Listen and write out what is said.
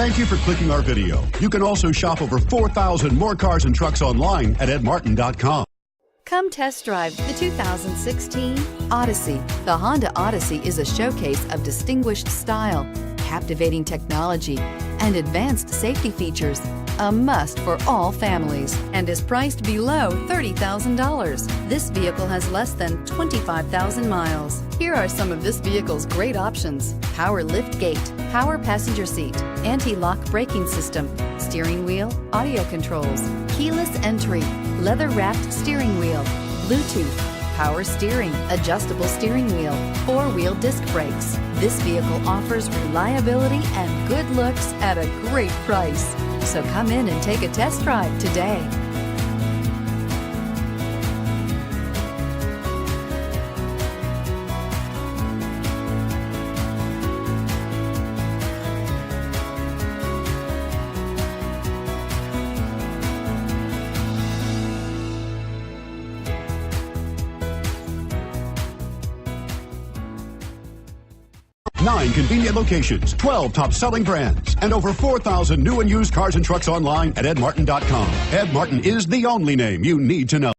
Thank you for clicking our video. You can also shop over 4,000 more cars and trucks online at edmartin.com. Come test drive the 2016 Odyssey. The Honda Odyssey is a showcase of distinguished style, captivating technology, and advanced safety features. A must for all families and is priced below $30,000. This vehicle has less than 25,000 miles. Here are some of this vehicle's great options: power lift gate, power passenger seat, anti-lock braking system, steering wheel audio controls, keyless entry, leather-wrapped steering wheel, Bluetooth, power steering, adjustable steering wheel, four-wheel disc brakes. This vehicle offers reliability and good looks at a great price. So come in and take a test drive today. Nine convenient locations, 12 top-selling brands, and over 4,000 new and used cars and trucks online at edmartin.com. Ed Martin is the only name you need to know.